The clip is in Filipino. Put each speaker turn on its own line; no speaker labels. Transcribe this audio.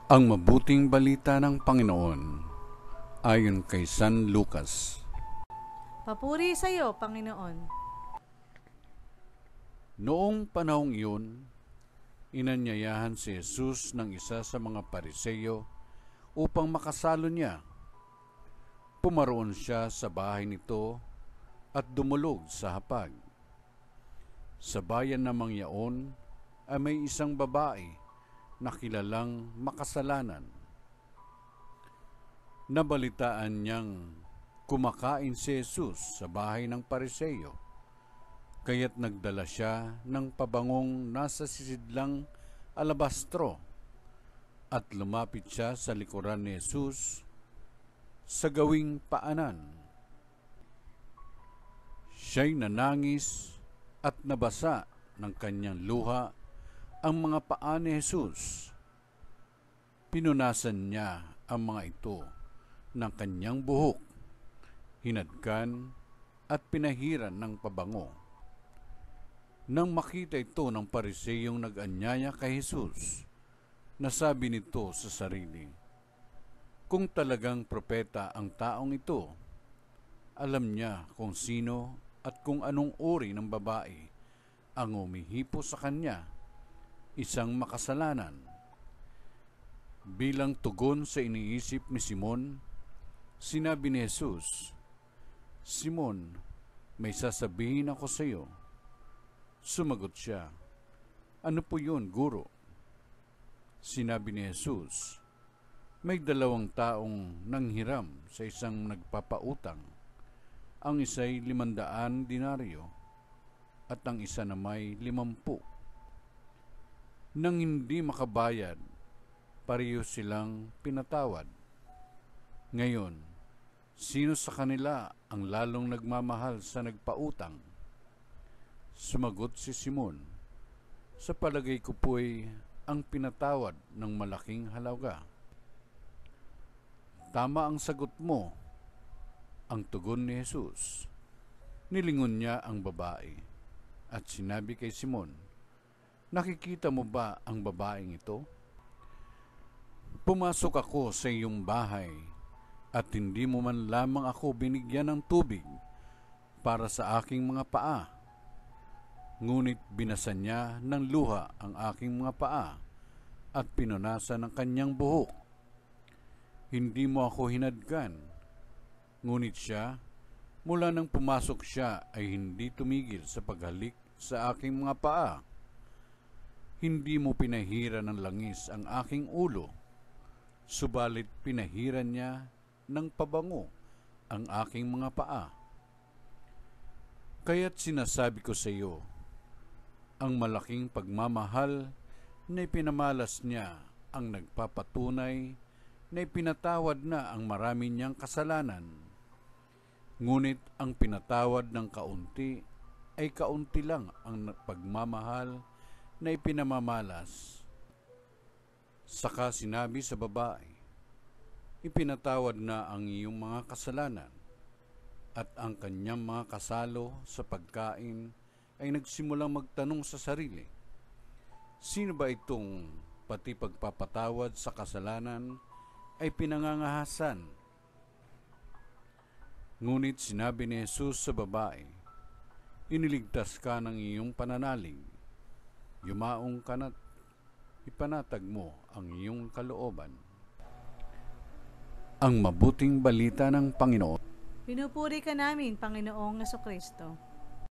Ang mabuting balita ng Panginoon ayon kay San Lucas.
Papuri sa iyo, Panginoon.
Noong panahong iyon, inanyayahan si Jesus ng isa sa mga Pariseo upang makasalo niya. Pumaroon siya sa bahay nito at dumulog sa hapag. Sa bayan namang yaon ay may isang babae na kilalang makasalanan. Nabalitaan niyang kumakain si Jesus sa bahay ng Pariseo, kaya't nagdala siya ng pabangong nasa sisidlang alabastro at lumapit siya sa likuran ni Jesus sa gawing paanan. Siya'y nanangis at nabasa ng kanyang luha ang mga paa ni Jesus. Pinunasan niya ang mga ito ng kanyang buhok, hinadkan at pinahiran ng pabango. Nang makita ito ng Pariseyong nag-anyaya kay Jesus, nasabi nito sa sarili, kung talagang propeta ang taong ito, alam niya kung sino at kung anong uri ng babae ang umihipo sa kanya, isang makasalanan. Bilang tugon sa iniisip ni Simon, sinabi ni Jesus, Simon, may sasabihin ako sa iyo. Sumagot siya, ano po yun, Guro? Sinabi ni Jesus, may 2 taong nanghiram sa isang nagpapautang. Ang isa'y 500 denaryo at ang isa na may 50. Nang hindi makabayad, pareho silang pinatawad. Ngayon, sino sa kanila ang lalong nagmamahal sa nagpautang? Sumagot si Simon, sa palagay ko po'y ang pinatawad ng malaking halaga. Tama ang sagot mo, ang tugon ni Jesus. Nilingon niya ang babae at sinabi kay Simon, nakikita mo ba ang babaeng ito? Pumasok ako sa iyong bahay at hindi mo man lamang ako binigyan ng tubig para sa aking mga paa. Ngunit binasan niya ng luha ang aking mga paa at pinunasan ng kanyang buhok. Hindi mo ako hinadkan. Ngunit siya, mula nang pumasok siya ay hindi tumigil sa paghalik sa aking mga paa. Hindi mo pinahiran ng langis ang aking ulo, subalit pinahiran niya ng pabango ang aking mga paa. Kaya't sinasabi ko sa iyo, ang malaking pagmamahal na ipinamalas niya ang nagpapatunay na ipinatawad na ang marami niyang kasalanan. Ngunit ang pinatawad ng kaunti ay kaunti lang ang pagmamahal na ipinamamalas. Saka sinabi sa babae, ipinatawad na ang iyong mga kasalanan, at ang kanyang mga kasalo sa pagkain ay nagsimulang magtanong sa sarili, sino ba itong pati pagpapatawad sa kasalanan ay pinangangahasan? Ngunit sinabi ni Jesus sa babae, iniligtas ka ng iyong pananalig, yumaong ka na't ipanatag mo ang iyong kalooban. Ang mabuting balita ng Panginoon.
Pinupuri ka namin, Panginoong Jesucristo.